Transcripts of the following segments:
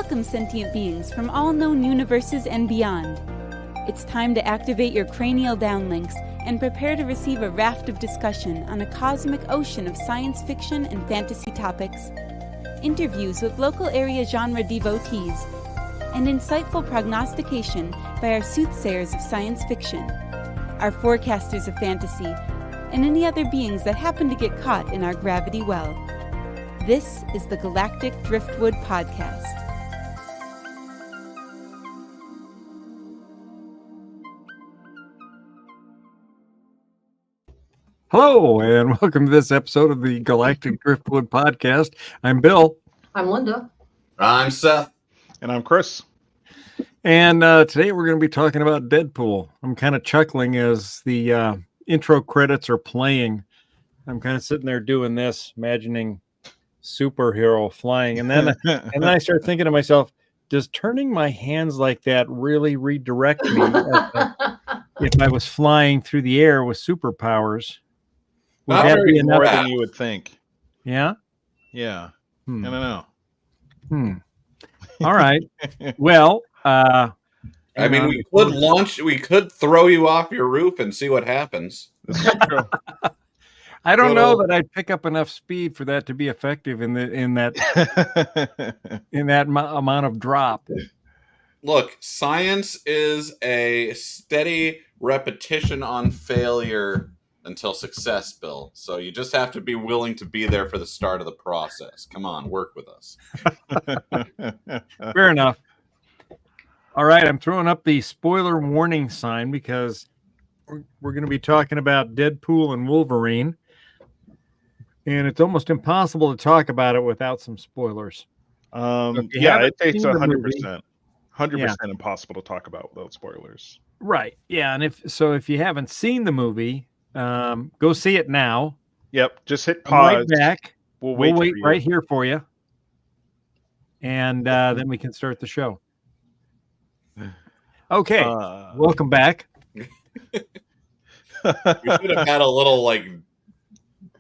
Welcome, sentient beings from all known universes and beyond. It's time to activate your cranial downlinks and prepare to receive a raft of discussion on a cosmic ocean of science fiction and fantasy topics, interviews with local area genre devotees, and insightful prognostication by our soothsayers of science fiction, our forecasters of fantasy, and any other beings that happen to get caught in our gravity well. This is the Galactic Driftwood Podcast. Hello, and welcome to this episode of the Galactic Driftwood Podcast. I'm Bill. I'm Linda. I'm Seth. And I'm Chris. And today we're going to be talking about Deadpool. I'm kind of chuckling as the intro credits are playing. I'm kind of sitting there doing this, imagining superhero flying. And then I start thinking to myself, does turning my hands like that really redirect me if I was flying through the air with superpowers? Would that be more than you would think? Yeah? Yeah. I don't know. All right. Well, I mean, we could throw you off your roof and see what happens. I don't know that I'd pick up enough speed for that to be effective in that amount of drop. Look, science is a steady repetition on failure until success, Bill. So you just have to be willing to be there for the start of the process. Come on, work with us. Fair enough. All right, I'm throwing up the spoiler warning sign because we're going to be talking about Deadpool and Wolverine. And it's almost impossible to talk about it without some spoilers. It takes 100%. 100% impossible to talk about without spoilers. Right. Yeah, and if you haven't seen the movie, go see it now. Yep, just hit pause. Right back. We'll wait right here for you. And then we can start the show. Okay. Welcome back. We should have had a little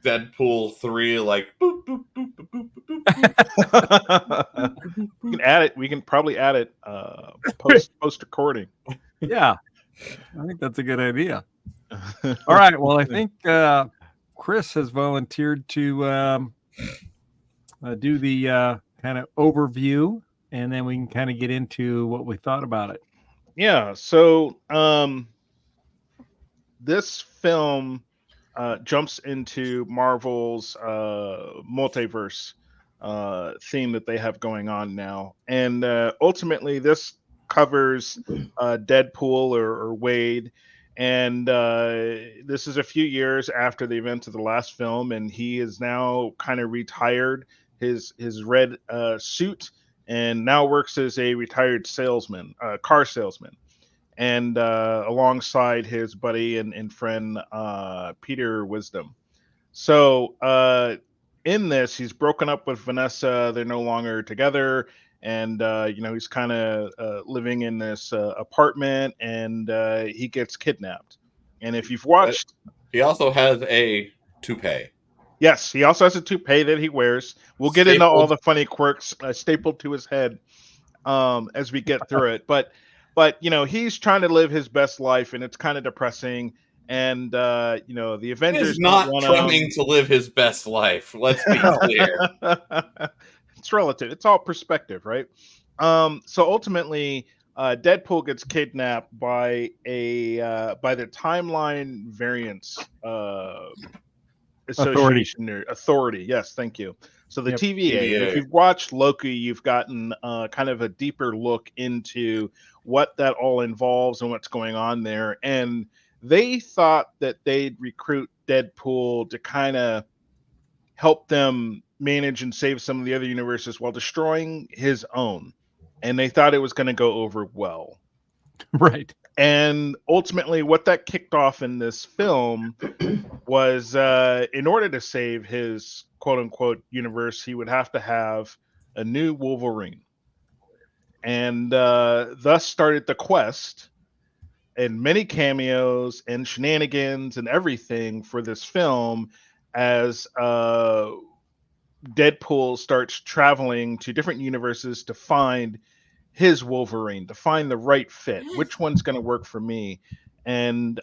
Deadpool 3 boop, boop, boop, boop, boop, boop. We can add it. We can probably add it post recording. Yeah. I think that's a good idea. All right. Well, I think Chris has volunteered to do the kind of overview, and then we can kind of get into what we thought about it. Yeah. So this film jumps into Marvel's multiverse theme that they have going on now. And ultimately, this covers Deadpool or Wade. And this is a few years after the events of the last film, and he is now kind of retired his red suit and now works as a retired salesman, car salesman, and alongside his buddy and friend Peter Wisdom. So in this, he's broken up with Vanessa. They're no longer together. And, he's kind of living in this apartment, and he gets kidnapped. And if you've watched... He also has a toupee. Yes, he also has a toupee that he wears. We'll get into all the funny quirks stapled to his head as we get through it. But he's trying to live his best life, and it's kind of depressing. And, the Avengers... He's not trying to live his best life. Let's be clear. It's relative. It's all perspective, right? So ultimately, Deadpool gets kidnapped by the Timeline Variance Association Authority. Yes, thank you. So the TVA. If you've watched Loki, you've gotten kind of a deeper look into what that all involves and what's going on there. And they thought that they'd recruit Deadpool to kind of help them manage and save some of the other universes while destroying his own. And they thought it was going to go over well. Right. And ultimately what that kicked off in this film was in order to save his quote unquote universe, he would have to have a new Wolverine. And thus started the quest and many cameos and shenanigans and everything for this film as Deadpool starts traveling to different universes to find his Wolverine, to find the right fit. Which one's going to work for me? And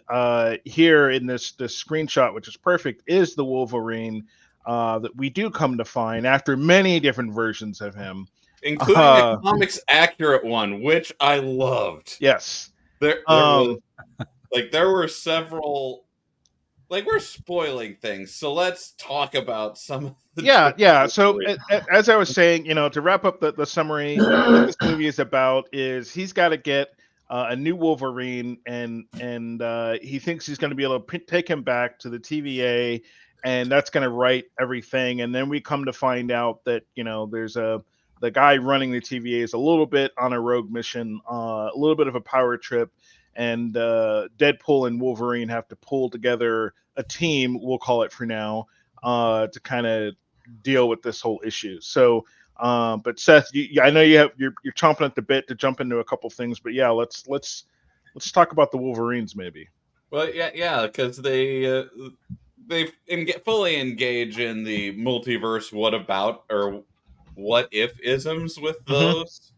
here in this screenshot, which is perfect, is the Wolverine that we do come to find after many different versions of him, including a comics accurate one, which I loved. Yes, there was there were several. Like, we're spoiling things, so let's talk about some of the. Yeah. So as I was saying, to wrap up the summary, what this movie is about is he's got to get a new Wolverine, and he thinks he's going to be able to take him back to the TVA, and that's going to right everything. And then we come to find out that there's the guy running the TVA is a little bit on a rogue mission, a little bit of a power trip. And Deadpool and Wolverine have to pull together a team, we'll call it for now, to kind of deal with this whole issue. So, but Seth, I know you're chomping at the bit to jump into a couple things, but yeah, let's talk about the Wolverines maybe. Well, yeah, because they fully engage in the multiverse. What about or what if isms with those?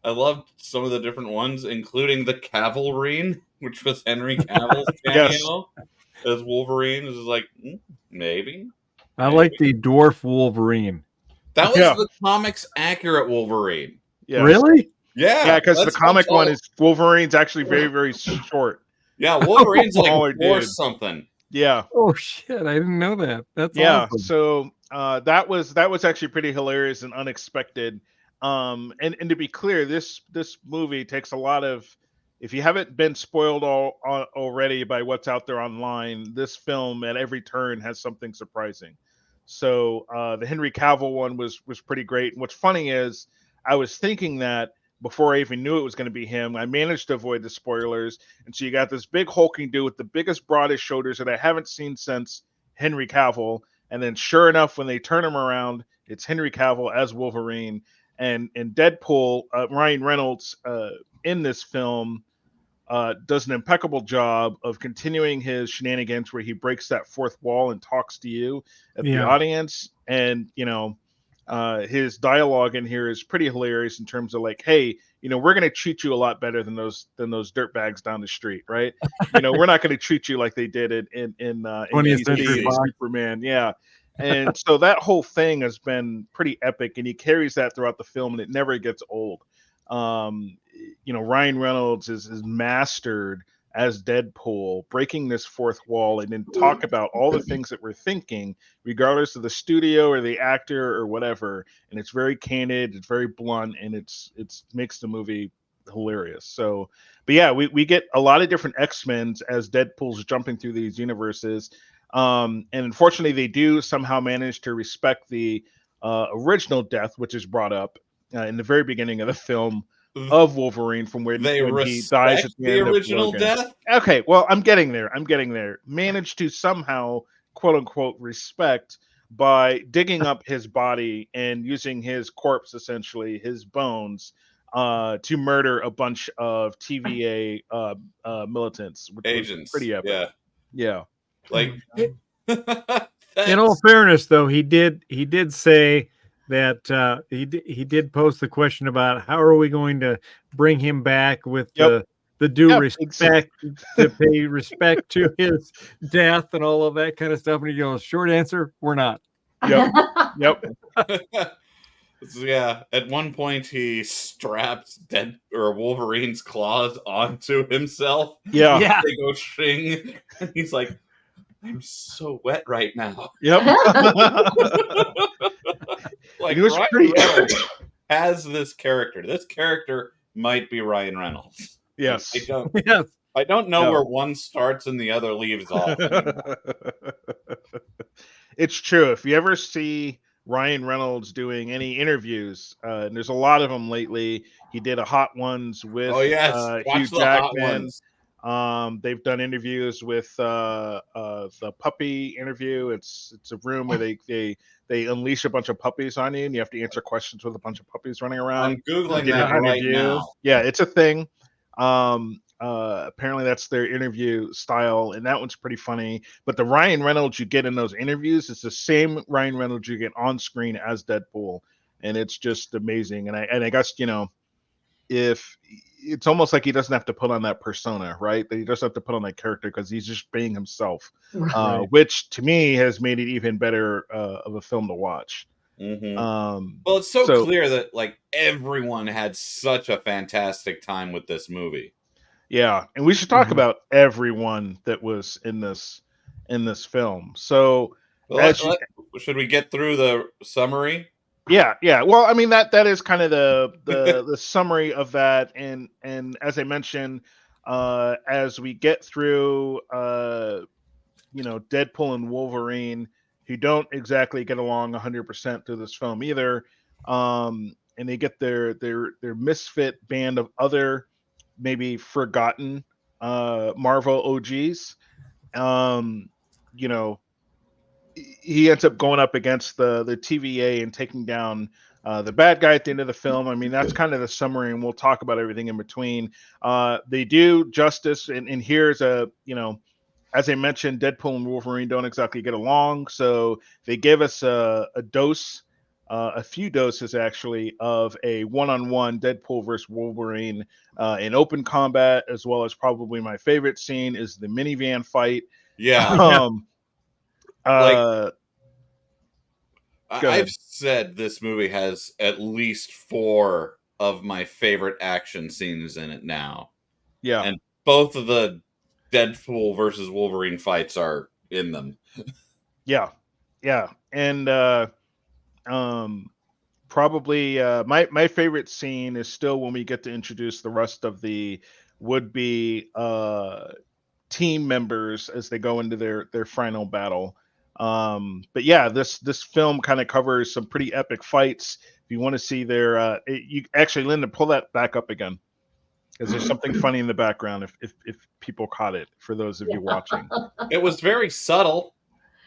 I loved some of the different ones, including the Cavalrine, which was Henry Cavill's cameo as Wolverine. It was like, maybe. I like the dwarf Wolverine. That was the comics accurate Wolverine. Yes. Really? Yeah, because the comic one is Wolverine's actually very, very short. Yeah, Wolverine's like 4 something. Yeah. Oh shit! I didn't know that. That's awesome. So that was actually pretty hilarious and unexpected. And to be clear, this movie takes a lot of. If you haven't been spoiled already by what's out there online, this film at every turn has something surprising. So the Henry Cavill one was pretty great. And what's funny is I was thinking that before I even knew it was going to be him. I managed to avoid the spoilers, and so you got this big hulking dude with the biggest, broadest shoulders that I haven't seen since Henry Cavill. And then, sure enough, when they turn him around, it's Henry Cavill as Wolverine. And Deadpool, Ryan Reynolds in this film does an impeccable job of continuing his shenanigans where he breaks that fourth wall and talks to you at the audience. And, his dialogue in here is pretty hilarious in terms of like, hey, we're going to treat you a lot better than those dirtbags down the street, right? We're not going to treat you like they did it in 20th Century Superman. Yeah. And so that whole thing has been pretty epic, and he carries that throughout the film, and it never gets old. Ryan Reynolds is mastered as Deadpool, breaking this fourth wall, and then talk about all the things that we're thinking, regardless of the studio or the actor or whatever. And it's very candid, it's very blunt, and it's makes the movie hilarious. So, but yeah, we get a lot of different X-Men as Deadpool's jumping through these universes. And unfortunately, they do somehow manage to respect the original death, which is brought up in the very beginning of the film of Wolverine, from when he dies at the end original of death. Okay, well, I'm getting there. Managed to somehow, quote unquote, respect by digging up his body and using his corpse, essentially his bones, to murder a bunch of TVA militants, which agents. Was pretty epic. Yeah. Like, in all fairness, though, he did say that he did pose the question about how are we going to bring him back with the due respect to pay respect to his death and all of that kind of stuff. And he goes, short answer, we're not. Yep. Yeah. At one point, he strapped Wolverine's claws onto himself. Yeah. They go shing. And he's like, I'm so wet right now. Yep. Like, it was Ryan pretty Reynolds has this character. This character might be Ryan Reynolds. Yes. I don't know where one starts and the other leaves off. It's true. If you ever see Ryan Reynolds doing any interviews, and there's a lot of them lately. He did a Hot Ones with Hugh Jackman. They've done interviews with the puppy interview. It's a room where they unleash a bunch of puppies on you, and you have to answer questions with a bunch of puppies running around. I'm Googling that right now. Yeah, it's a thing. Apparently that's their interview style, and that one's pretty funny. But the Ryan Reynolds you get in those interviews is the same Ryan Reynolds you get on screen as Deadpool, and it's just amazing. And I guess, if it's almost like he doesn't have to put on that persona, right? That he doesn't have to put on that character because he's just being himself, Right. which to me has made it even better of a film to watch. Mm-hmm. Well, it's so clear that like everyone had such a fantastic time with this movie. Yeah, and we should talk about everyone that was in this film. So, should we get through the summary? Yeah. Well, I mean that is kind of the summary of that, and as I mentioned, as we get through, Deadpool and Wolverine, who don't exactly get along 100% through this film either, and they get their misfit band of other maybe forgotten Marvel OGs. He ends up going up against the TVA and taking down the bad guy at the end of the film. I mean, that's kind of the summary, and we'll talk about everything in between. They do justice, and here's as I mentioned, Deadpool and Wolverine don't exactly get along, so they give us a dose, a few doses actually, of a one-on-one Deadpool versus Wolverine in open combat, as well as probably my favorite scene is the minivan fight. Yeah. I've said this movie has at least 4 of my favorite action scenes in it now. Yeah. And both of the Deadpool versus Wolverine fights are in them. Yeah. And probably my favorite scene is still when we get to introduce the rest of the would-be team members as they go into their final battle. But yeah, this film kind of covers some pretty epic fights. If you want to see you actually, Linda, pull that back up again, because there's something funny in the background if people caught it, for those of you watching. It was very subtle.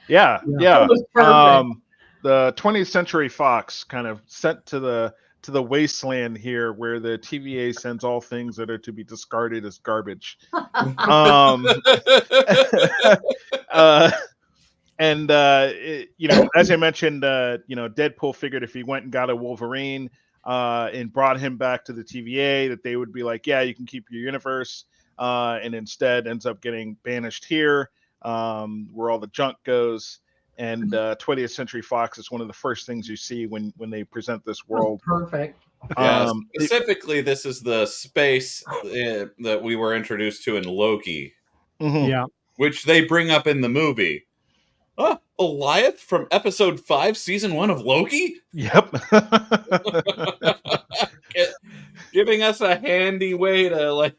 Yeah. It was perfect. The 20th Century Fox kind of sent to the wasteland here, where the TVA sends all things that are to be discarded as garbage. And as I mentioned, Deadpool figured if he went and got a Wolverine and brought him back to the TVA, that they would be like, yeah, you can keep your universe, and instead ends up getting banished here, where all the junk goes. And 20th Century Fox is one of the first things you see when they present this world. Perfect. Yeah, specifically, this is the space that we were introduced to in Loki. Mm-hmm. Yeah. Which they bring up in the movie. Oh, Goliath from episode 5, season 1 of Loki? Yep. Giving us a handy way to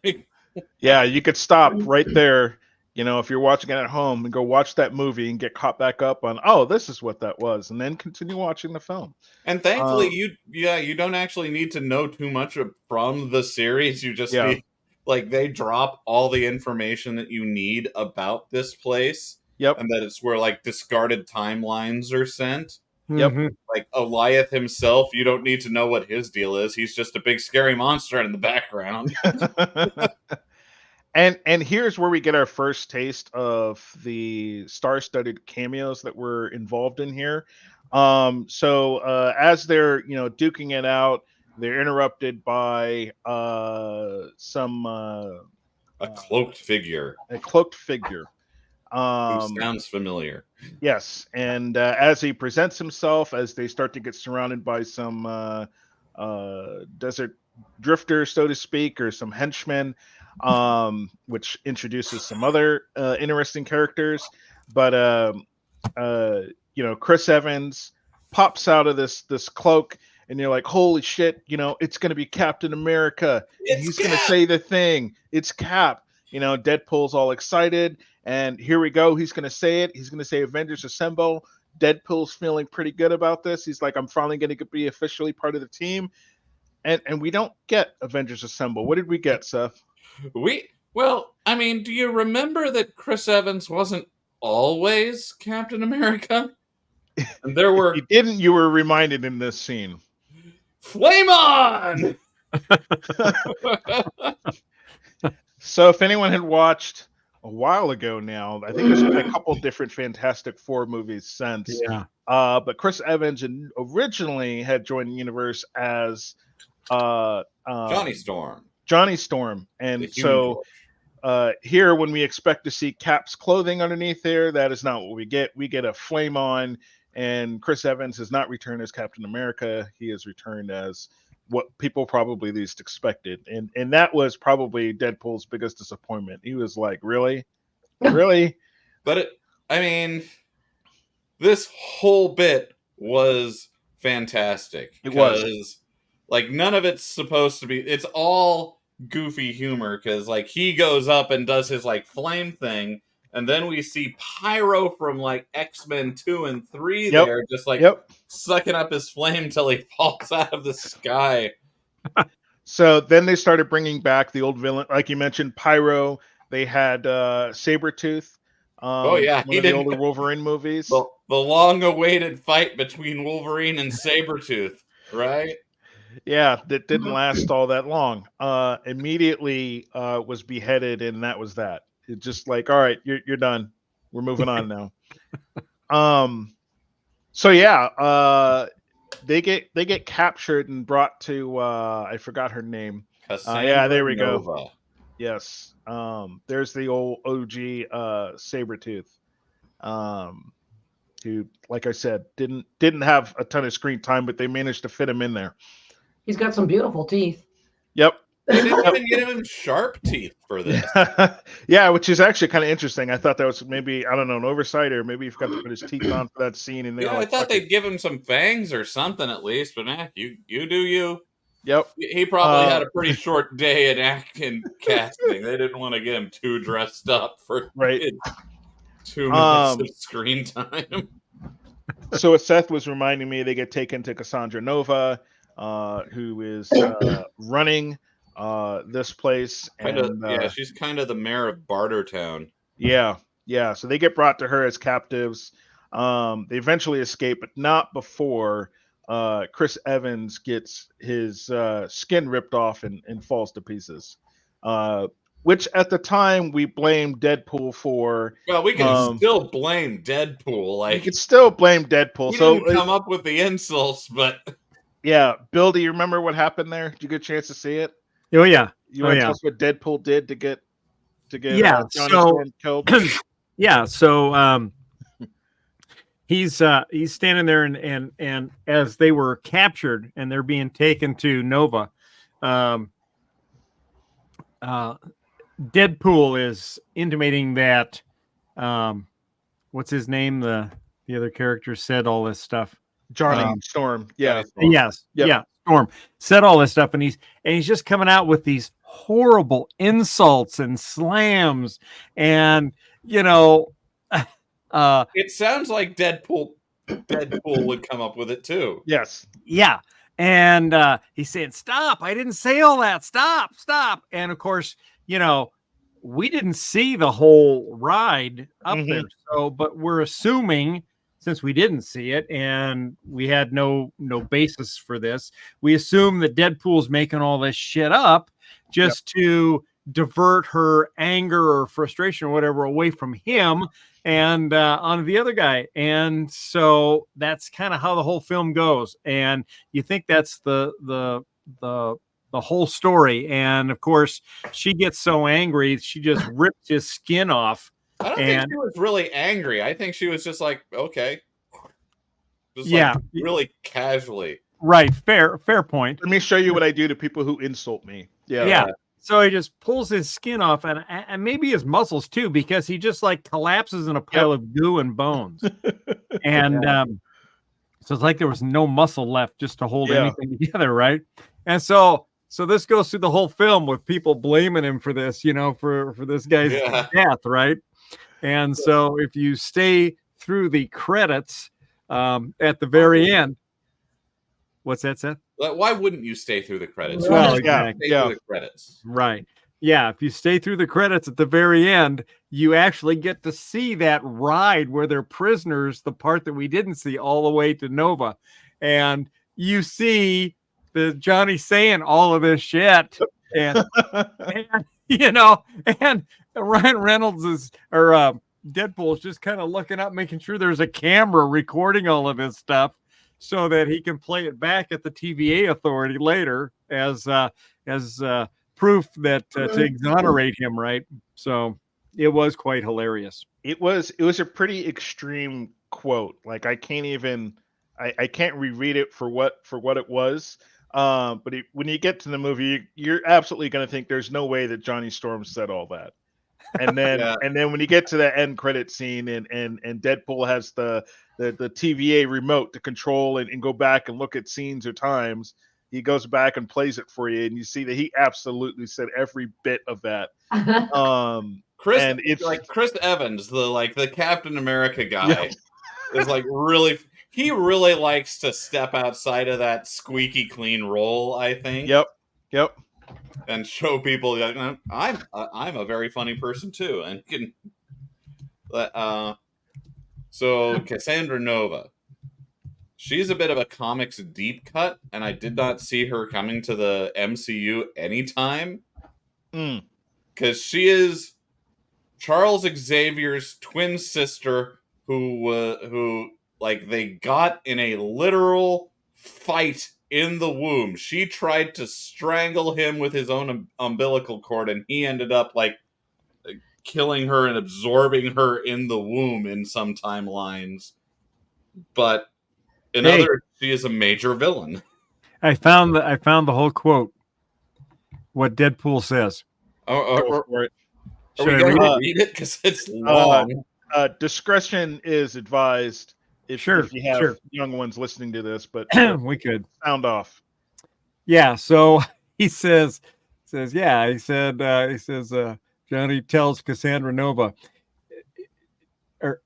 Yeah, you could stop right there, if you're watching it at home, and go watch that movie and get caught back up on, oh, this is what that was, and then continue watching the film. And thankfully, you don't actually need to know too much from the series. You just need, they drop all the information that you need about this place. Yep. And that it's where discarded timelines are sent. Yep. Like Goliath himself, you don't need to know what his deal is. He's just a big scary monster in the background. And here's where we get our first taste of the star-studded cameos that were involved in here. So as they're duking it out, they're interrupted by a cloaked figure. A cloaked figure. Who sounds familiar. Yes, and as he presents himself, as they start to get surrounded by some desert drifters, so to speak, or some henchmen, which introduces some other interesting characters. But Chris Evans pops out of this cloak, and you're like, holy shit, it's going to be Captain America. And he's going to say the thing. It's Cap. Deadpool's all excited. And here we go. He's going to say it. He's going to say Avengers Assemble. Deadpool's feeling pretty good about this. He's like, I'm finally going to be officially part of the team. And we don't get Avengers Assemble. What did we get, Seth? Well, I mean, do you remember that Chris Evans wasn't always Captain America? And there were... If you didn't, you were reminded in this scene. Flame on! So if anyone had watched a while ago now, I think there's been a couple different Fantastic Four movies since. Yeah. But Chris Evans originally had joined the universe as Johnny Storm. Johnny Storm, The and Human so here, when we expect to see Cap's clothing underneath there, that is not what we get. We get a flame on, and Chris Evans has not returned as Captain America. He has returned as what people probably least expected, and that was probably Deadpool's biggest disappointment. He was like, "Really, really?" But I mean, this whole bit was fantastic. It was. Because, like, none of it's supposed to be. It's all goofy humor because, like, he goes up and does his like flame thing, and then we see Pyro from like X-Men 2 and 3 Yep. there, just like Yep. sucking up his flame till he falls out of the sky. So then they started bringing back the old villain, like you mentioned, Pyro. They had Sabretooth. Oh, yeah, one he of the didn't- older Wolverine movies. The long-awaited fight between Wolverine and Sabretooth, right? Yeah, that didn't last all that long. Immediately was beheaded, and that was that. It's just like, all right, you're done. We're moving on now. So yeah, they get captured and brought to I forgot her name. Yeah, there we go. Nova. Yes. There's the old OG Sabretooth. Who, like I said, didn't have a ton of screen time, but they managed to fit him in there. He's got some beautiful teeth. Yep. They didn't even give him sharp teeth for this. Yeah, which is actually kind of interesting. I thought that was maybe, I don't know, an oversight, or maybe he forgot to put his teeth on for that scene. And they Yeah, were I like, thought "Fuck they'd it." give him some fangs or something at least, but you do you. Yep. He probably had a pretty short day in acting casting. They didn't want to get him too dressed up for Right. 2 minutes of screen time. So as Seth was reminding me, they get taken to Cassandra Nova, who is running this place. And she's kind of the mayor of Bartertown. yeah. So they get brought to her as captives. They eventually escape, but not before Chris Evans gets his skin ripped off and falls to pieces. Which at the time we blamed Deadpool for. Well, we can still blame Deadpool. Like, you could still blame Deadpool. he So didn't come up with the insults, but yeah, Bill, do you remember what happened there? Did you get a chance to see it? Oh yeah. You want to tell us what Deadpool did to get Yeah, Johnny so- Storm killed? Yeah. So he's standing there and as they were captured and they're being taken to Nova, Deadpool is intimating that what's his name? The other character said all this stuff. Johnny Storm. Yeah. Yes. Yep. Yeah. Storm said all this stuff, and he's just coming out with these horrible insults and slams, and it sounds like Deadpool would come up with it too. Yes. yeah. And he's saying, "Stop! I didn't say all that. Stop! Stop!" And of course, we didn't see the whole ride up there, so but we're assuming, since we didn't see it and we had no basis for this, we assume that Deadpool's making all this shit up just to divert her anger or frustration or whatever away from him and onto the other guy. And so that's kind of how the whole film goes. And you think that's the whole story. And of course, she gets so angry, she just rips his skin off. I don't think she was really angry. I think she was just like, okay. Just really casually. Right. Fair point. Let me show you what I do to people who insult me. Yeah. So he just pulls his skin off and maybe his muscles too, because he just like collapses in a pile of goo and bones. And so it's like there was no muscle left just to hold anything together. Right. And so this goes through the whole film with people blaming him for this, for this guy's death. Right. And so if you stay through the credits at the very end, what's that, Seth? Why wouldn't you stay through the credits? Well, Stay through the credits. Right. Yeah. If you stay through the credits at the very end, you actually get to see that ride where they're prisoners, the part that we didn't see, all the way to Nova. And you see the Johnny saying all of this shit. And you know, and Ryan Reynolds Deadpool is just kind of looking up, making sure there's a camera recording all of his stuff so that he can play it back at the TVA authority later as proof that to exonerate him, right? So it was quite hilarious. It was a pretty extreme quote. Like I can't reread it for what it was. But when you get to the movie, you're absolutely going to think there's no way that Johnny Storm said all that. And then Yeah. and then when you get to the end credit scene and Deadpool has the TVA remote to control and go back and look at scenes or times, he goes back and plays it for you, and you see that he absolutely said every bit of that. Chris, and it's like Chris Evans, the Captain America guy, Yeah. is like he really likes to step outside of that squeaky clean role, I think. Yep. And show people that I'm a very funny person too, and can. So Cassandra Nova, she's a bit of a comics deep cut, and I did not see her coming to the MCU anytime, because she is Charles Xavier's twin sister, who like they got in a literal fight in the womb. She tried to strangle him with his own umbilical cord, and he ended up like killing her and absorbing her in the womb in some timelines. But in others, she is a major villain. I found the whole quote. What Deadpool says. Go for it. Are we going to read it? Because it's long. Discretion is advised if you have young ones listening to this, but we could sound off. Yeah, so he says, Johnny tells Cassandra Nova, or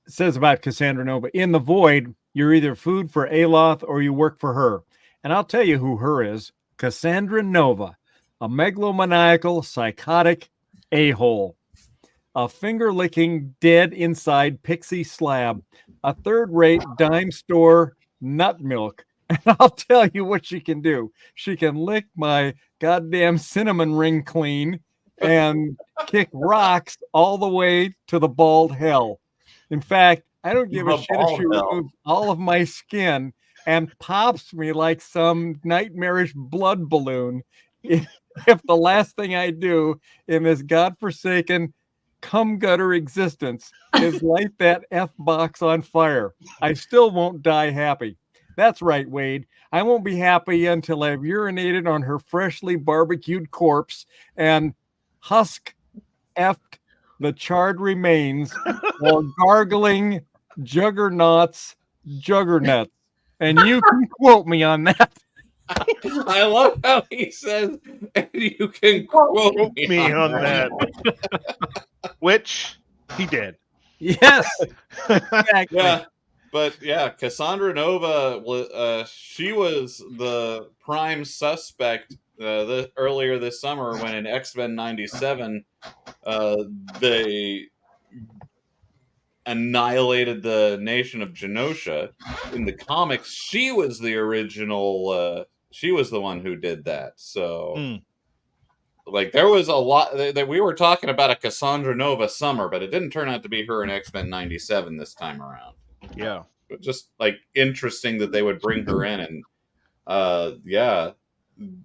says about Cassandra Nova, in the void, you're either food for Aloth or you work for her. And I'll tell you who her is, Cassandra Nova, a megalomaniacal, psychotic a-hole, a finger-licking, dead inside pixie slab, a third-rate dime store nut milk. And I'll tell you what she can do. She can lick my goddamn cinnamon ring clean and kick rocks all the way to the bald hell. In fact, I don't give a shit if she removes all of my skin and pops me like some nightmarish blood balloon if the last thing I do in this godforsaken cum gutter existence is light that F box on fire. I still won't die happy. That's right, Wade. I won't be happy until I've urinated on her freshly barbecued corpse and husk effed the charred remains while gargling juggernauts. And you can quote me on that. I love how he says, and you can quote me on that. Which he did. Yes. Exactly. Yeah. But yeah, Cassandra Nova, she was the prime suspect earlier this summer when in X-Men 97, they annihilated the nation of Genosha. In the comics, she was the original. She was the one who did that. So, like, there was a lot that we were talking about a Cassandra Nova summer, but it didn't turn out to be her in X-Men 97 this time around. Yeah. But just like interesting that they would bring her in, and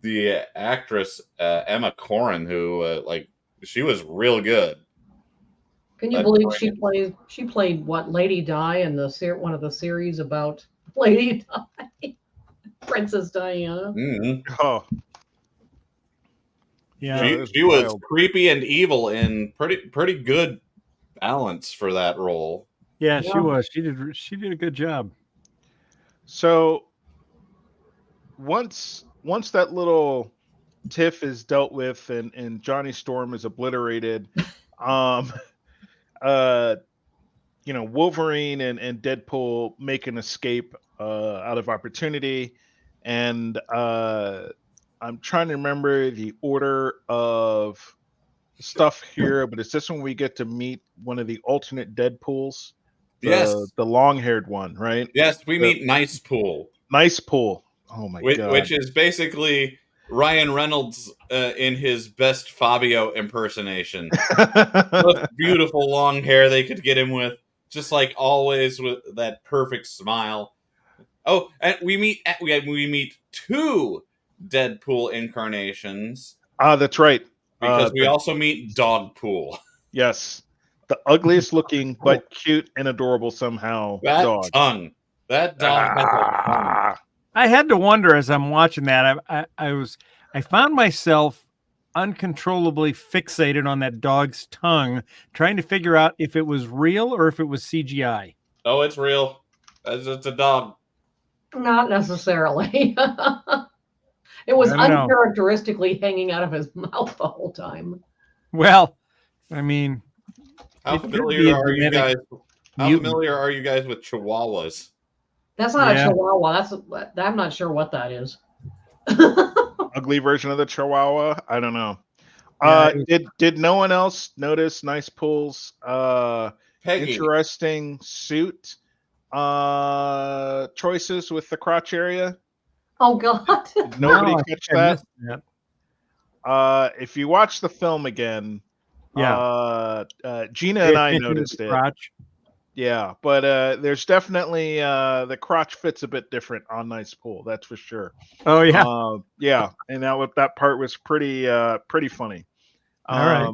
the actress Emma Corrin, who she was real good. Can you believe she played what, Lady Di in one of the series about Lady Di, Princess Diana. Mm-hmm. Oh, yeah, she was creepy and evil in pretty good balance for that role. Yeah, she was. She did a good job. So once that little tiff is dealt with and Johnny Storm is obliterated, Wolverine and Deadpool make an escape out of opportunity, and I'm trying to remember the order of stuff here, but it's this when we get to meet one of the alternate Deadpools. The long-haired one, right? Yes, we meet Nice Pool. Nice Pool. Oh my god! Which is basically Ryan Reynolds in his best Fabio impersonation. Most beautiful long hair they could get him with, just like always, with that perfect smile. Oh, and we meet two Deadpool incarnations That's right. because we also meet Dogpool. Yes, the ugliest looking but cute and adorable somehow That dog. tongue, that dog has a tongue. Ah. I had to wonder as I'm watching that. I found myself uncontrollably fixated on that dog's tongue, trying to figure out if it was real or if it was CGI. Oh, it's real. It's a dog. Not necessarily. It was I don't know. uncharacteristically hanging out of his mouth the whole time. Well, I mean, How it could familiar be a are you genetic guys? How mutant. familiar are you guys with Chihuahuas? That's not Yeah. a Chihuahua. I'm not sure what that is. Ugly version of the Chihuahua. I don't know. Yeah, Did no one else notice Nice Pool's Peggy. interesting suit choices with the crotch area? Oh God. Did nobody No, I catch think I that? missed that. If you watch the film again, Yeah. Gina Pay and I attention to noticed the it. crotch. Yeah, but there's definitely the crotch fits a bit different on Nice Pool. That's for sure. Oh yeah. Yeah, and that part was pretty funny. All right.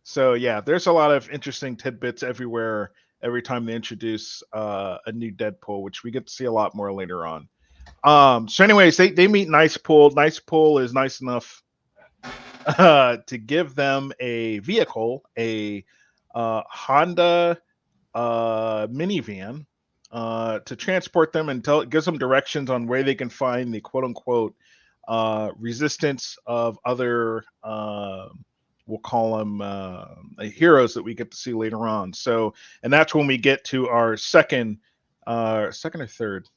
So yeah, there's a lot of interesting tidbits everywhere every time they introduce a new Deadpool, which we get to see a lot more later on. So anyways, they meet Nice Pool. Nice Pool is nice enough to give them a vehicle, a Honda minivan, to transport them, and gives them directions on where they can find the quote unquote resistance of other we'll call them heroes that we get to see later on. So, and that's when we get to our second or third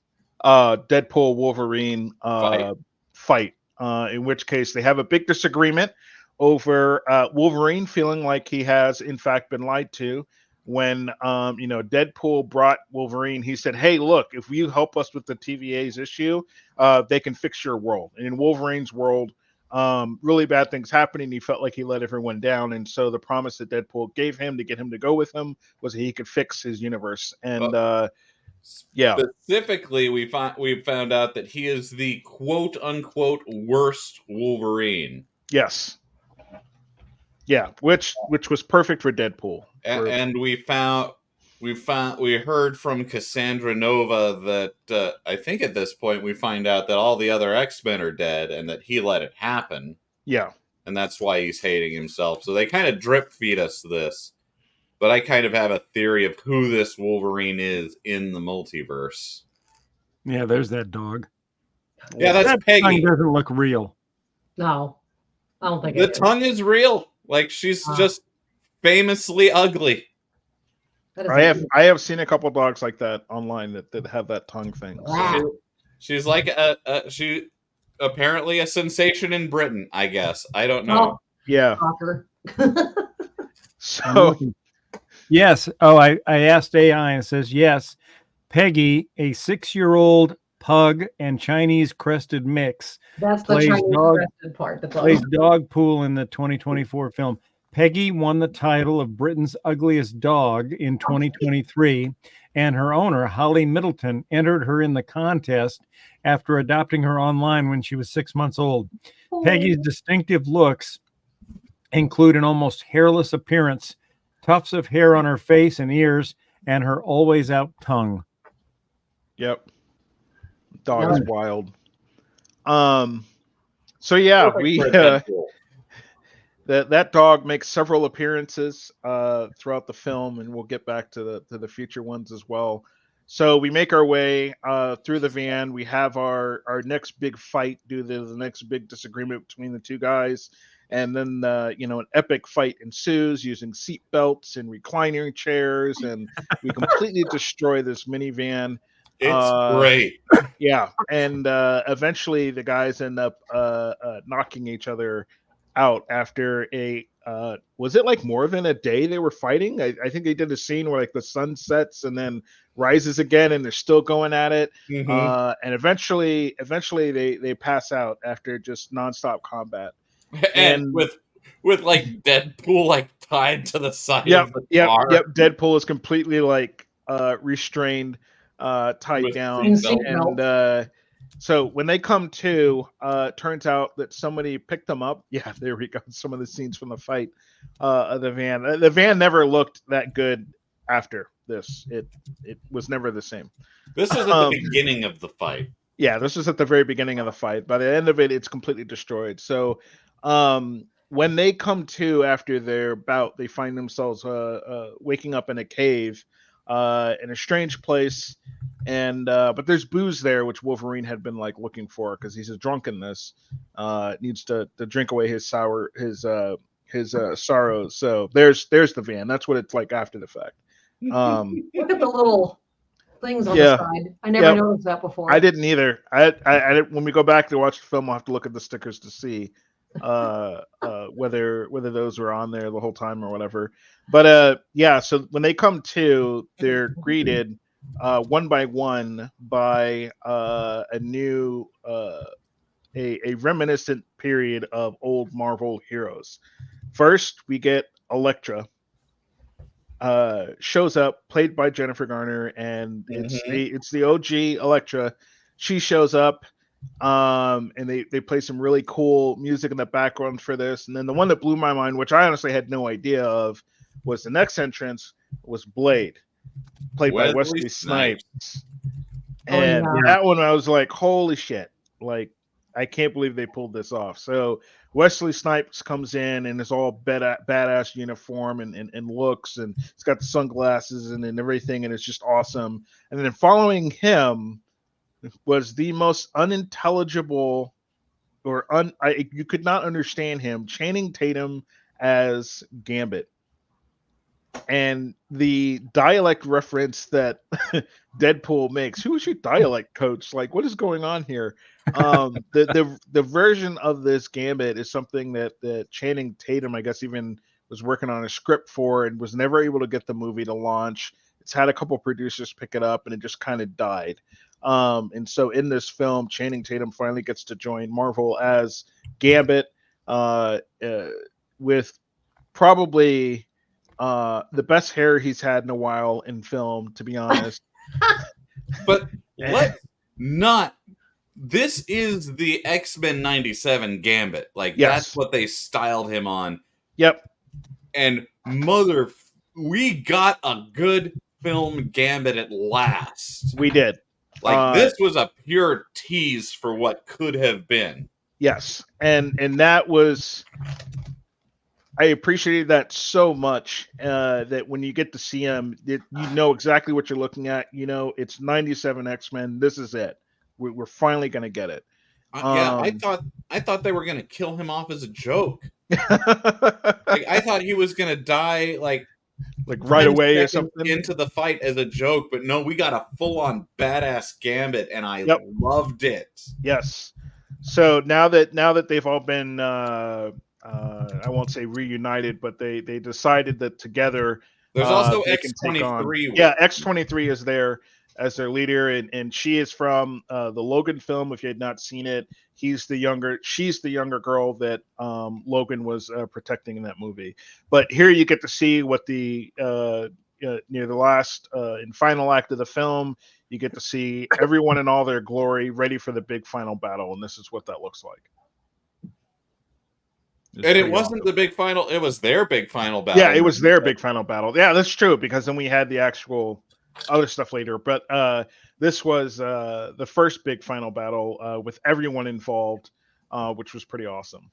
Deadpool Wolverine fight. In which case they have a big disagreement over Wolverine feeling like he has in fact been lied to. When Deadpool brought Wolverine, he said, "Hey, look, if you help us with the TVA's issue, they can fix your world." And in Wolverine's world, really bad things happening. He felt like he let everyone down, and so the promise that Deadpool gave him to get him to go with him was that he could fix his universe. And yeah, Specifically, we found out that he is the quote unquote worst Wolverine. Yes. Yeah, which was perfect for Deadpool. And we heard from Cassandra Nova that I think at this point we find out that all the other X-Men are dead and that he let it happen. Yeah. And that's why he's hating himself. So they kind of drip feed us this. But I kind of have a theory of who this Wolverine is in the multiverse. Yeah, there's that dog. Yeah, that's that Peggy. tongue doesn't look real. No, I don't think The it is. tongue is real. Like she's just famously ugly. I have seen a couple dogs like that online that have that tongue thing. So. She's like she apparently a sensation in Britain, I guess. I don't know. Oh, yeah. So yes. Oh, I asked AI and it says yes. Peggy, a 6-year-old pug and Chinese crested mix. That's the Chinese crested part. Plays Dogpool in the 2024 film. Peggy won the title of Britain's ugliest dog in 2023, and her owner, Holly Middleton, entered her in the contest after adopting her online when she was 6 months old. Peggy's distinctive looks include an almost hairless appearance, tufts of hair on her face and ears, and her always out tongue. Yep. Dog is wild. So yeah, that dog makes several appearances throughout the film, and we'll get back to the future ones as well. So we make our way through the van. We have our next big fight due to the next big disagreement between the two guys. And then, an epic fight ensues using seat belts and reclining chairs. And we completely destroy this minivan. It's great. Yeah. And eventually the guys end up knocking each other out after a was it like more than a day they were fighting? I think they did a scene where like the sun sets and then rises again, and they're still going at it. And eventually they pass out after just nonstop combat. And with like Deadpool like tied to the side Yep, of the yep, car. yep. Deadpool is completely like restrained, tied With down, seatbelt. and so when they come to, turns out that somebody picked them up. Yeah, there we go. Some of the scenes from the fight of the van. The van never looked that good after this. It was never the same. This is at the beginning of the fight. Yeah, this is at the very beginning of the fight. By the end of it, it's completely destroyed. So when they come to after their bout, they find themselves waking up in a cave in a strange place. And but there's booze there, which Wolverine had been like looking for because he's a drunkenness. Needs to drink away his sorrows. So there's the van. That's what it's like after the fact. Look at the little things on Yeah. the side. I never noticed that before. I didn't either. I when we go back to watch the film, we'll have to look at the stickers to see whether those were on there the whole time or whatever. But yeah, so when they come to, they're greeted one by one by a new a reminiscent period of old Marvel heroes. First, we get Elektra. Shows up, played by Jennifer Garner, and it's the OG Elektra. She shows up, and they play some really cool music in the background for this. And then the one that blew my mind, which I honestly had no idea of, was the next entrance was Blade, played by Wesley Snipes. And that one, I was like, holy shit! Like, I can't believe they pulled this off. So Wesley Snipes comes in and is all badass uniform and looks, and he's got the sunglasses and everything, and it's just awesome. And then following him was the most unintelligible, or you could not understand him, Channing Tatum as Gambit. And the dialect reference that Deadpool makes, who is your dialect coach? Like, what is going on here? The version of this Gambit is something that Channing Tatum, I guess, even was working on a script for and was never able to get the movie to launch. It's had a couple producers pick it up and it just kind of died. And so in this film, Channing Tatum finally gets to join Marvel as Gambit, with probably the best hair he's had in a while in film, to be honest. But let's not. This is the X-Men 97 Gambit. Like, that's what they styled him on. Yep. And we got a good film Gambit at last. We did. Like, this was a pure tease for what could have been. Yes. And that was, I appreciated that so much, that when you get to see him, you know exactly what you're looking at. You know, it's 97 X-Men. This is it. We're finally going to get it. Yeah, I thought they were going to kill him off as a joke. Like, I thought he was going to die like right away or something into the fight as a joke, but no, we got a full-on badass Gambit, and I loved it. Yes. So now that they've all been I won't say reunited, but they decided that together. There's also X-23. Yeah, X-23 is there as their leader, and she is from the Logan film. If you had not seen it, she's the younger girl that Logan was protecting in that movie. But here you get to see what the near the last and final act of the film, you get to see everyone in all their glory, ready for the big final battle, and this is what that looks like. And it wasn't the big final; it was their big final battle. Yeah, it was their big final battle. Yeah, that's true, because then we had the actual other stuff later. But this was the first big final battle with everyone involved, which was pretty awesome.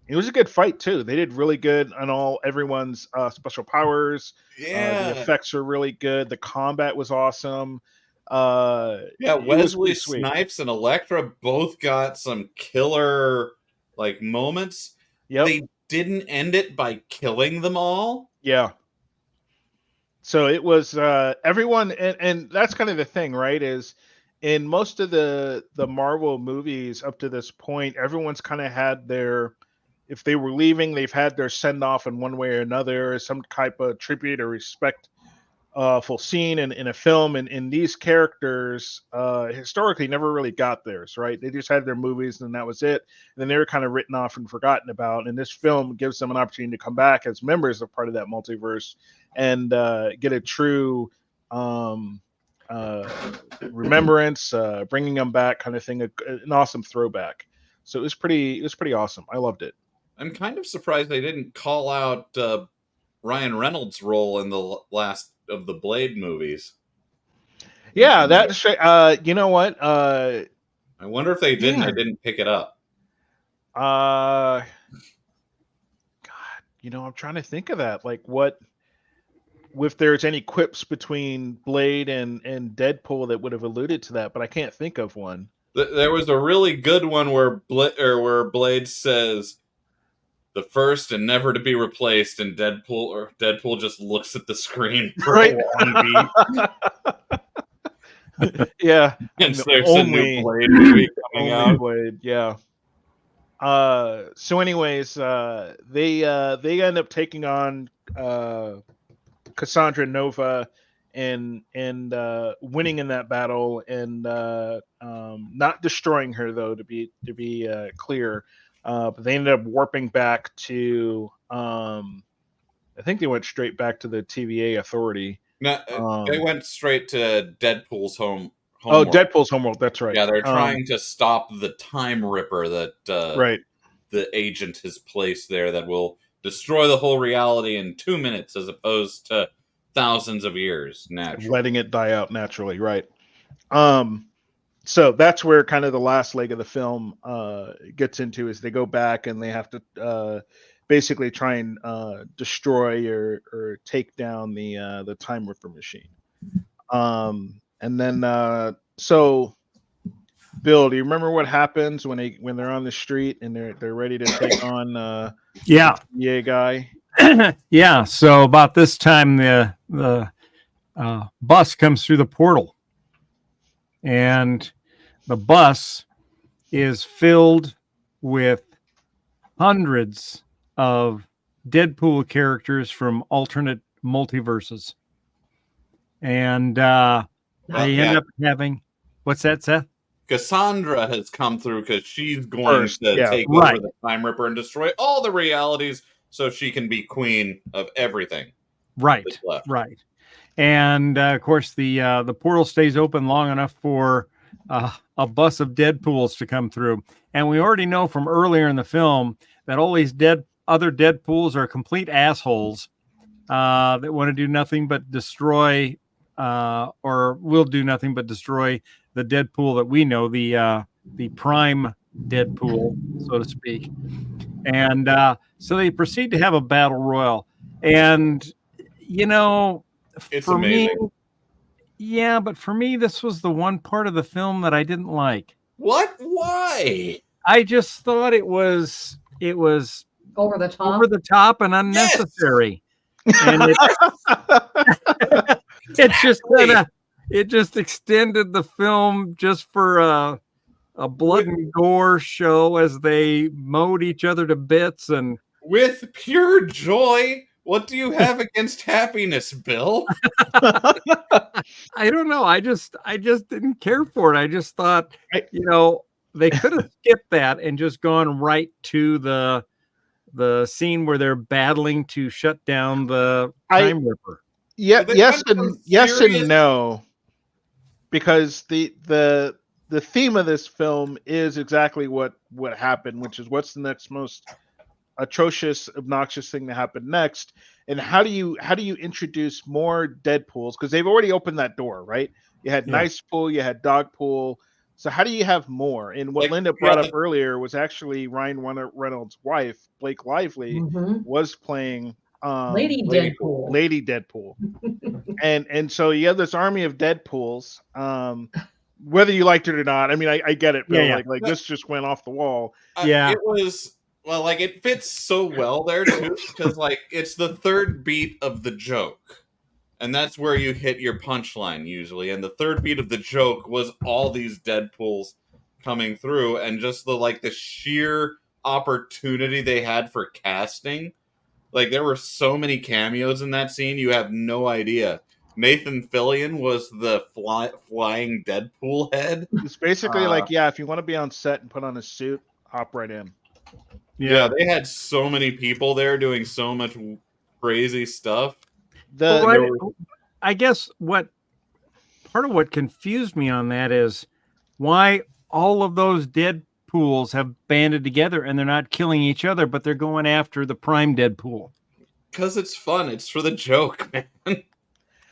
It was a good fight too. They did really good on everyone's special powers. Yeah, the effects were really good. The combat was awesome. Wesley Snipes and Elektra both got some killer moments. Yep. They didn't end it by killing them all. Yeah. So it was everyone, and that's kind of the thing, right? Is in most of the Marvel movies up to this point, everyone's kind of had their if they were leaving, they've had their send off in one way or another, some type of tribute or respect full scene in a film, and these characters historically never really got theirs, right? They just had their movies and that was it. And then they were kind of written off and forgotten about. And this film gives them an opportunity to come back as members of part of that multiverse and get a true remembrance, bringing them back, kind of thing, an awesome throwback. So it was pretty awesome. I loved it. I'm kind of surprised they didn't call out Ryan Reynolds' role in the last of the Blade movies. Yeah, that's you know what? I wonder if they didn't. Yeah. I didn't pick it up. God, you know, I'm trying to think of that. Like, what if there's any quips between Blade and Deadpool that would have alluded to that? But I can't think of one. There was a really good one where Blade says, "The first and never to be replaced," and Deadpool just looks at the screen for Right. a long beat. Yeah, And there's a new Blade movie coming out. Blade, yeah. So, anyways, they end up taking on Cassandra Nova and winning in that battle, and not destroying her, though, to be clear. But they ended up warping back to I think they went straight back to the TVA Authority. No, they went straight to Deadpool's homeworld. Deadpool's homeworld. That's right. Yeah, they're trying to stop the Time Ripper that right. the agent has placed there that will destroy the whole reality in 2 minutes as opposed to thousands of years naturally. Letting it die out naturally, right. So that's where kind of the last leg of the film gets into, is they go back and they have to basically try and destroy or take down the Time Ripper machine. And then so Bill, do you remember what happens when they're on the street and they're ready to take on Yeah. guy? Yeah. So about this time, the bus comes through the portal, and the bus is filled with hundreds of Deadpool characters from alternate multiverses, and they end up having, what's that, Seth? Cassandra has come through because she's going to take over the Time Ripper and destroy all the realities so she can be queen of everything. Right, right. And of course, the portal stays open long enough for a bus of Deadpools to come through. And we already know from earlier in the film that all these other Deadpools are complete assholes that want to do nothing but destroy, or will do nothing but destroy the Deadpool that we know, the prime Deadpool, so to speak. And so they proceed to have a battle royal. And, you know, it's for amazing. me, yeah, but for me, this was the one part of the film that I didn't like. What? Why? I just thought it was over the top and unnecessary. Yes! And it just it just extended the film just for a blood and gore show as they mowed each other to bits. And with pure joy, what do you have against happiness, Bill? I don't know. I just didn't care for it. I just thought, you know, they could have skipped that and just gone right to the scene where they're battling to shut down the Time Ripper. Yeah, yes and no. Because the theme of this film is exactly what happened, which is what's the next most atrocious, obnoxious thing to happen next, and how do you introduce more Deadpools, because they've already opened that door, right? You had Nice Pool, you had Dog Pool, so how do you have more? And what Linda brought up earlier was actually Ryan Reynolds' wife, Blake Lively, was playing Lady Deadpool. and so you have this army of Deadpools, whether you liked it or not. I mean, I get it, Bill. Like this just went off the wall. It was, well, like, it fits so well there too, because like it's the third beat of the joke, and that's where you hit your punchline usually. And the third beat of the joke was all these Deadpools coming through, and just the sheer opportunity they had for casting. Like, there were so many cameos in that scene, you have no idea. Nathan Fillion was the flying Deadpool head. It's basically like, if you want to be on set and put on a suit, hop right in. Yeah, they had so many people there doing so much crazy stuff. I guess part of what confused me on that is why all of those Deadpools have banded together and they're not killing each other, but they're going after the prime Deadpool. Because it's fun. It's for the joke, man.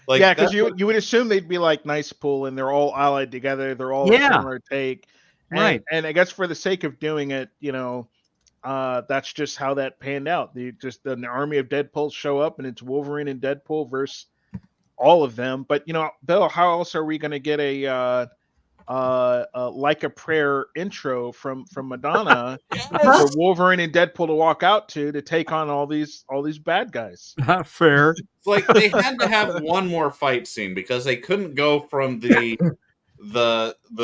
Because you would assume they'd be like Nice Pool and they're all allied together. They're all a similar take. And, and I guess for the sake of doing it, that's just how that panned out. An army of Deadpools show up and it's Wolverine and Deadpool versus all of them. But Bill, how else are we going to get a Like a Prayer intro from Madonna for Wolverine and Deadpool to walk out to take on all these bad guys? Not fair. It's like they had to have one more fight scene because they couldn't go from the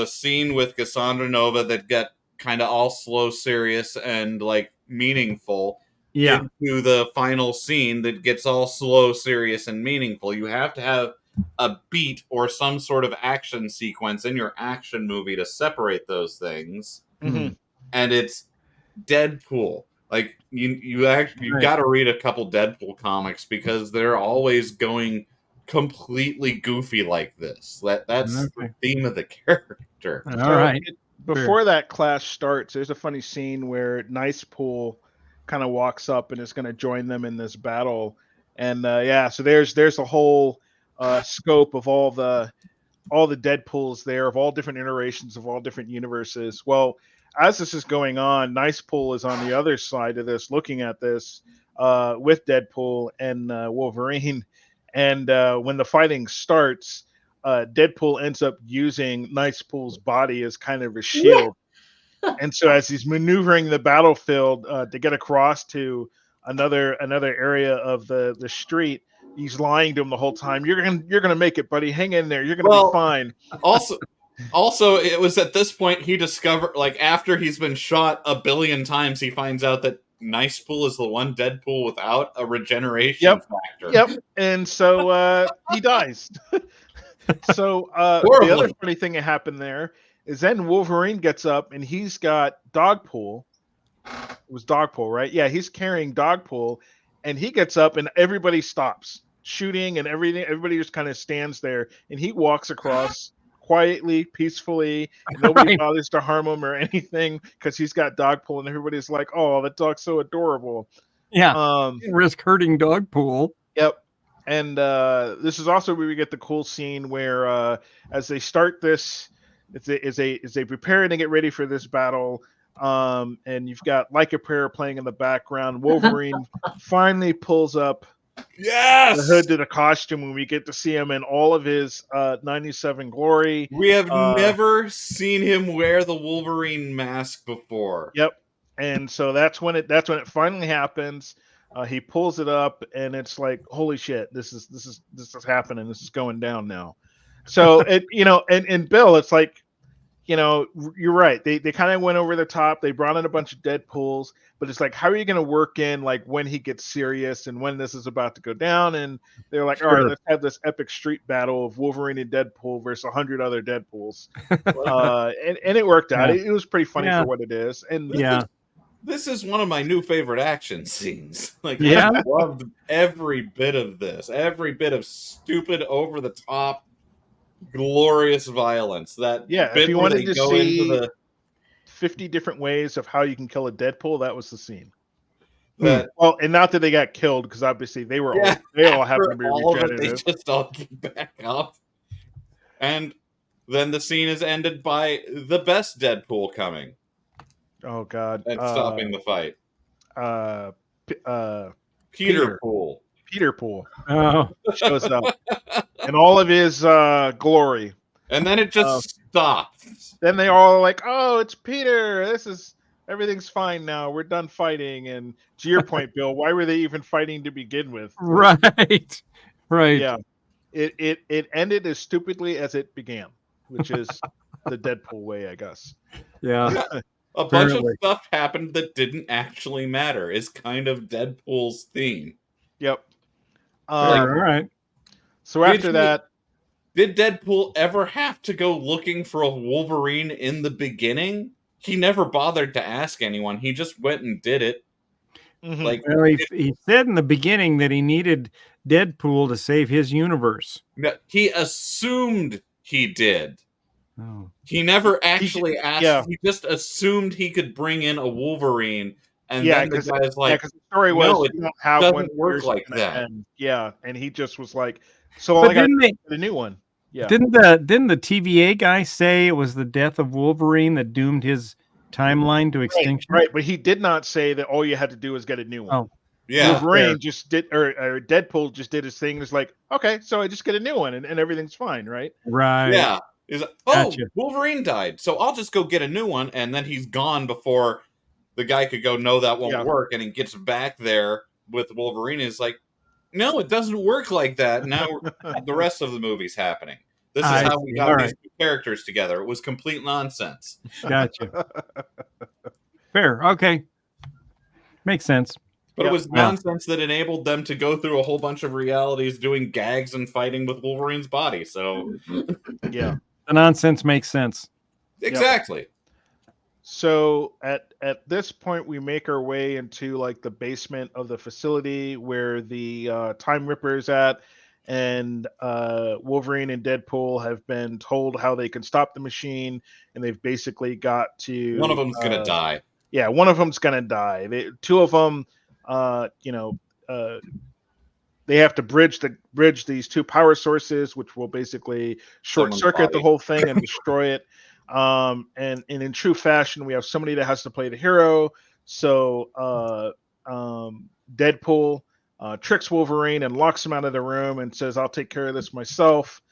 scene with Cassandra Nova that got kind of all slow, serious, and like meaningful into the final scene that gets all slow, serious, and meaningful. You have to have a beat or some sort of action sequence in your action movie to separate those things. Mm-hmm. And it's Deadpool. Like you got to read a couple Deadpool comics because they're always going completely goofy like this. That's the theme of the character. All right. Before that clash starts, there's a funny scene where Nice Pool kind of walks up and is going to join them in this battle. And so there's a whole scope of all the Deadpools there, of all different iterations of all different universes. Well, as this is going on, Nice Pool is on the other side of this, looking at this with Deadpool and Wolverine. And when the fighting starts, Deadpool ends up using Nice Pool's body as kind of a shield. And so as he's maneuvering the battlefield to get across to another area of the street, he's lying to him the whole time. You're gonna make it, buddy. Hang in there. You're gonna be fine. Also, it was at this point he discovered, like, after he's been shot a billion times, he finds out that Nice Pool is the one Deadpool without a regeneration factor. Yep. And so he dies. So the other funny thing that happened there is then Wolverine gets up and he's got Dogpool. It was Dogpool, right? Yeah, he's carrying Dogpool, and he gets up and everybody stops shooting and everything. Everybody just kind of stands there, and he walks across quietly, peacefully. And nobody bothers to harm him or anything because he's got Dogpool, and everybody's like, "Oh, that dog's so adorable." Yeah, risk hurting Dogpool. Yep. And this is also where we get the cool scene where, as they start this, as they prepare to get ready for this battle, and you've got Like a Prayer playing in the background. Wolverine finally pulls up the hood to the costume, and we get to see him in all of his 97 glory. We have never seen him wear the Wolverine mask before. Yep. And so that's when it finally happens. He pulls it up, and it's like, holy shit, this is happening. This is going down now. So and Bill, it's like, you're right. They kind of went over the top. They brought in a bunch of Deadpools, but it's like, how are you going to work in like when he gets serious and when this is about to go down? And they're like, all right, let's have this epic street battle of Wolverine and Deadpool versus 100 other Deadpools. And it worked out. It was pretty funny for what it is. And this is one of my new favorite action scenes. Like, I loved every bit of this, every bit of stupid, over the top, glorious violence. If you wanted to see 50 different ways of how you can kill a Deadpool, that was the scene. Well, and not that they got killed, because obviously they all happened to be regenerative. They just all came back up. And then the scene is ended by the best Deadpool coming. Oh God! And stopping the fight. Peter Pool. Peter Pool shows up in all of his glory, and then it just stops. Then they all are like, "Oh, it's Peter. Everything's fine now. We're done fighting." And to your point, Bill, why were they even fighting to begin with? Right. Yeah, it ended as stupidly as it began, which is the Deadpool way, I guess. Yeah. a bunch of Apparently. stuff happened that didn't actually matter. Is kind of Deadpool's theme. Yep. Fair, all right. So after that, did Deadpool ever have to go looking for a Wolverine in the beginning? He never bothered to ask anyone. He just went and did it. mhm. Like, Well, he said in the beginning that he needed Deadpool to save his universe. no, he assumed he did. Oh. He never actually asked. yeah. He just assumed he could bring in a Wolverine, and Yeah, then the because guy's like, the story was no, it you don't have doesn't one. work here's like gonna that. end. Yeah, and he just was like, so all But I got didn't they? the new one. Yeah. Didn't the TVA guy say it was the death of Wolverine that doomed his timeline to extinction? Right, but he did not say that all you had to do was get a new one. Oh. Yeah, Wolverine just did, or Deadpool just did his thing. It's like, okay, so I just get a new one, and everything's fine, right? Right. yeah. He's like, oh, Gotcha. Wolverine died, so I'll just go get a new one, and then he's gone before the guy could go, no, that won't Yeah. work, and he gets back there with Wolverine. Is like, no, it doesn't work like that. Now the rest of the movie's happening. This is I how we see. got All these right. two characters together. It was complete nonsense. Gotcha. Fair. Okay. Makes sense. But Yeah. it was nonsense that enabled them to go through a whole bunch of realities doing gags and fighting with Wolverine's body. So, Yeah. The nonsense makes sense. exactly. So at this point, we make our way into like the basement of the facility where the Time Ripper is at, and Wolverine and Deadpool have been told how they can stop the machine, and they've basically got to. One of them's going to die. Yeah, one of them's gonna die. Two of them, they have to bridge these two power sources, which will basically short Someone's circuit the body. whole thing and destroy it. And in true fashion, we have somebody that has to play the hero. So Deadpool tricks Wolverine and locks him out of the room and says, "I'll take care of this myself."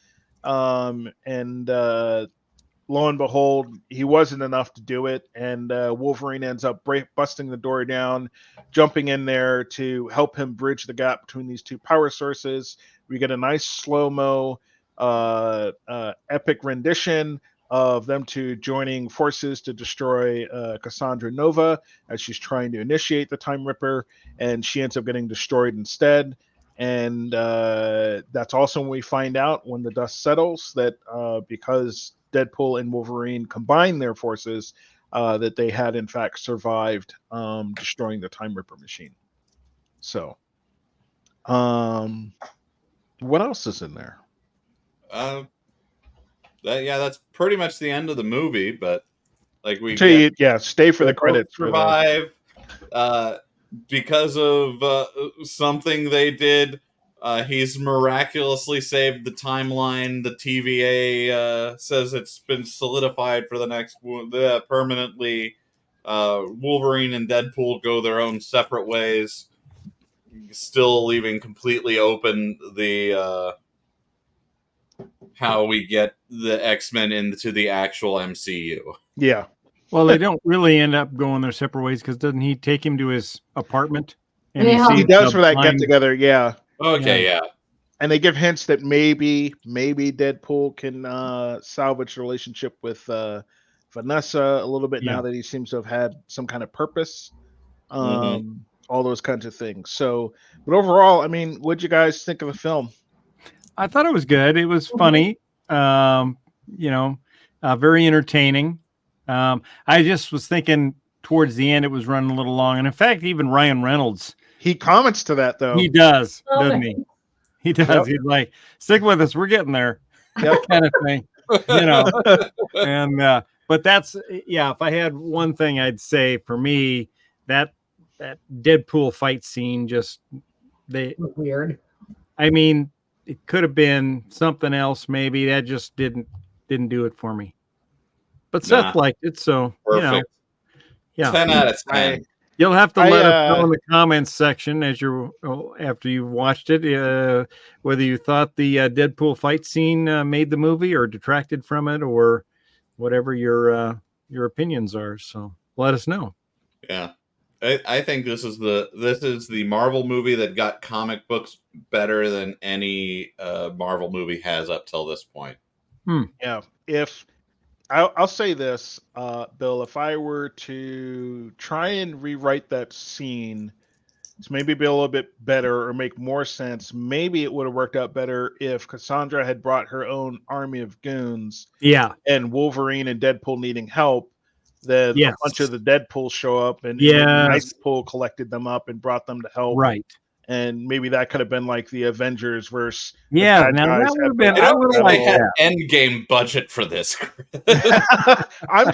Lo and behold, he wasn't enough to do it, and Wolverine ends up busting the door down, jumping in there to help him bridge the gap between these two power sources. We get a nice slow-mo, epic rendition of them two joining forces to destroy Cassandra Nova as she's trying to initiate the Time Ripper, and she ends up getting destroyed instead. And that's also when we find out, when the dust settles, that because Deadpool and Wolverine combined their forces, that they had in fact survived destroying the Time Ripper machine. So, what else is in there? That's pretty much the end of the movie. But like Stay for the credits. Survive because of something they did. He's miraculously saved the timeline. The TVA says it's been solidified for the next permanently. Wolverine and Deadpool go their own separate ways, still leaving completely open the how we get the X-Men into the actual MCU. Yeah. Well, they don't really end up going their separate ways, because doesn't he take him to his apartment? And Yeah. He does for that blind- get together. Yeah. Okay, yeah. And they give hints that maybe Deadpool can salvage the relationship with Vanessa a little bit now that he seems to have had some kind of purpose. All those kinds of things. So, but overall, I mean, what'd you guys think of the film? I thought it was good. It was funny. Very entertaining. I just was thinking towards the end it was running a little long. And in fact, even Ryan Reynolds, He comments to that though. he does, Oh, doesn't he? He does. Yep. He's like, stick with us. We're getting there. Yep. Kind of thing. And but that's, if I had one thing I'd say, for me, that Deadpool fight scene, Weird. I mean, it could have been something else. Maybe that just didn't do it for me. But Seth liked it, so Perfect. 10 out of 10. You'll have to let us know in the comments section after you've watched it, whether you thought the Deadpool fight scene made the movie or detracted from it, or whatever your opinions are. So let us know. Yeah, I think this is the Marvel movie that got comic books better than any Marvel movie has up till this point. Yeah. If I'll say this, Bill. If I were to try and rewrite that scene to maybe be a little bit better or make more sense, maybe it would have worked out better if Cassandra had brought her own army of goons Yeah. and Wolverine and Deadpool needing help. Then Yes. a bunch of the Deadpool show up and Yes. maybe Nightpool collected them up and brought them to help. Right. And maybe that could have been like the Avengers versus Yeah. the bad Now guys that would had have been. the- I don't would have think liked they had that. endgame budget for this. I'm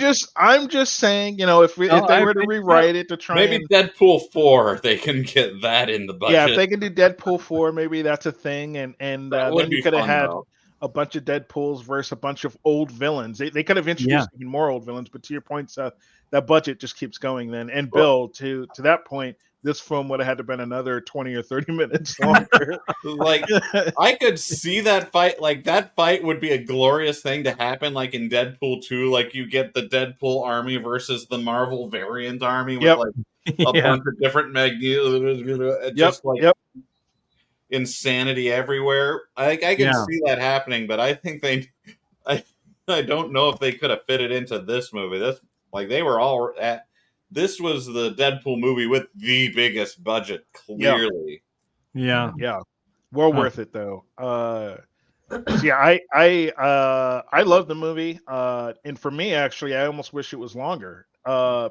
just saying, if No, if they I were to think- rewrite it to try Maybe and Deadpool 4, they can get that in the budget. yeah, if they can do Deadpool 4, maybe that's a thing, and That would then you be could have fun, had though. a bunch of Deadpools versus a bunch of old villains. They could have introduced even more old villains, but to your point, Seth, that budget just keeps going then. And Bill, to that point, this film would have had to been another 20 or 30 minutes longer. Like, I could see that fight. Like, that fight would be a glorious thing to happen, like in Deadpool 2. Like, you get the Deadpool army versus the Marvel variant army with, Yep. like, a bunch of different just, like, insanity everywhere. I can see that happening, but I think I don't know if they could have fit it into this movie. This was the Deadpool movie with the biggest budget, clearly. Yeah. Yeah. Well worth it though. Yeah, I love the movie. And for me, actually, I almost wish it was longer.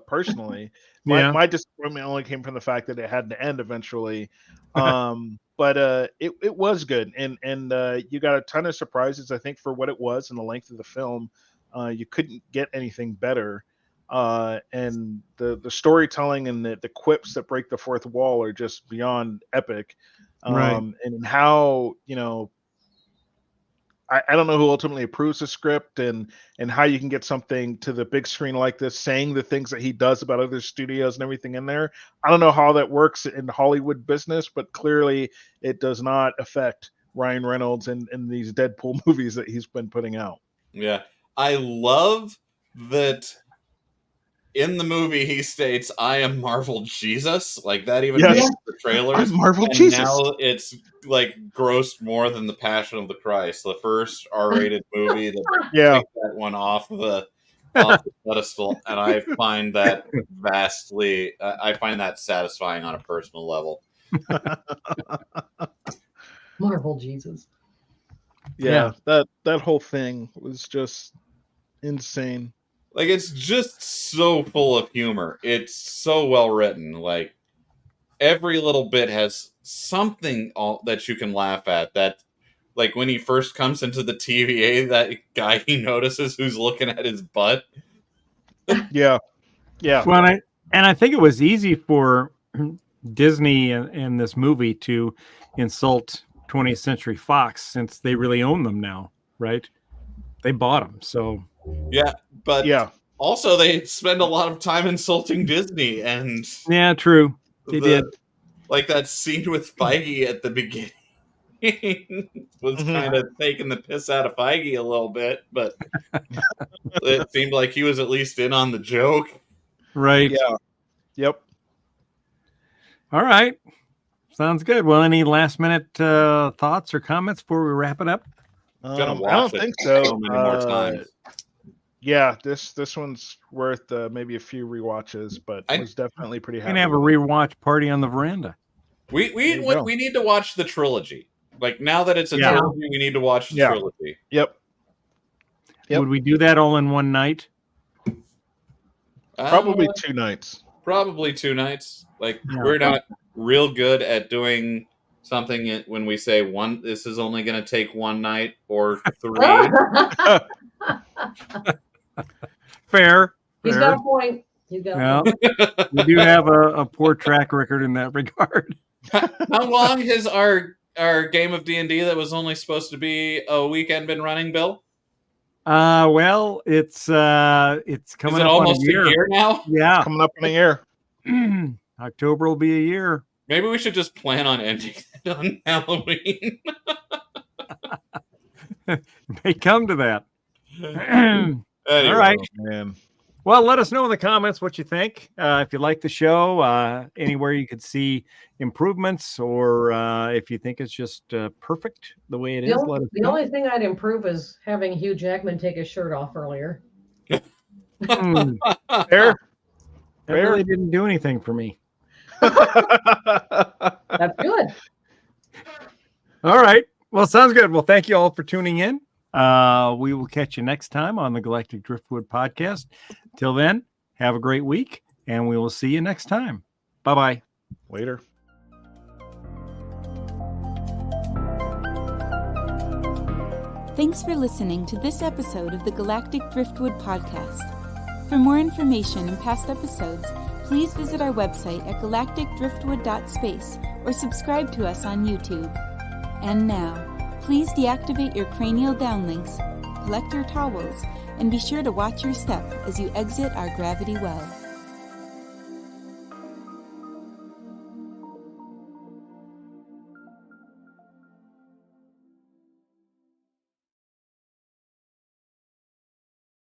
Personally, my disappointment only came from the fact that it had to end eventually. But it was good, and you got a ton of surprises. I think for what it was and the length of the film, you couldn't get anything better. And the storytelling and the quips that break the fourth wall are just beyond epic. Right. And how I don't know who ultimately approves the script and how you can get something to the big screen like this, saying the things that he does about other studios and everything in there. I don't know how that works in Hollywood business, but clearly it does not affect Ryan Reynolds and these Deadpool movies that he's been putting out. Yeah. I love that in the movie he states, "I am Marvel Jesus." Like, that even makes the trailers. I'm Marvel and Jesus. Now it's like grossed more than The Passion of the Christ, the first R-rated movie that takes that one off the pedestal, and I find that I find that satisfying on a personal level. Marvel Jesus. Yeah, that whole thing was just insane. Like, it's just so full of humor. It's so well written. Like, every little bit has something that you can laugh at. That, like, when he first comes into the TVA, that guy he notices who's looking at his butt. Yeah. Well, I think it was easy for Disney and this movie to insult 20th Century Fox, since they really own them now, right? They bought them, so yeah. But also they spend a lot of time insulting Disney, and yeah, true, they did. Like, that scene with Feige at the beginning was kind of taking the piss out of Feige a little bit, but it seemed like he was at least in on the joke. Right. Yeah. Yep. All right. Sounds good. Well, any last minute thoughts or comments before we wrap it up? I don't think so. Many more times. Yeah, this one's worth maybe a few rewatches, but I was definitely pretty happy. We can have a rewatch party on the veranda. We need to watch the trilogy. Like, now that it's a trilogy, we need to watch the trilogy. Yep. Would we do that all in one night? Probably 2 nights. Probably 2 nights. Like, we're not real good at doing something when we say this is only going to take 1 night or 3. Fair. He's got a point. We do have a poor track record in that regard. How long has our game of D&D that was only supposed to be a weekend been running, Bill? Well, it's coming up almost on a year now. Yeah, it's coming up in a year. October will be a year. Maybe we should just plan on ending it on Halloween. May come to that. Anyway, all right, man. Well, let us know in the comments what you think. If you like the show, anywhere you could see improvements, or if you think it's just perfect the way it is. The only thing I'd improve is having Hugh Jackman take his shirt off earlier. Hmm, Fair. that really didn't do anything for me. That's good. All right. Well, sounds good. Well, thank you all for tuning in. We will catch you next time on the Galactic Driftwood podcast. Till then, have a great week, and we will see you next time. Bye-bye. Later. Thanks for listening to this episode of the Galactic Driftwood podcast. For more information and past episodes, please visit our website at galacticdriftwood.space or subscribe to us on YouTube. And now, please deactivate your cranial downlinks, collect your towels, and be sure to watch your step as you exit our gravity well.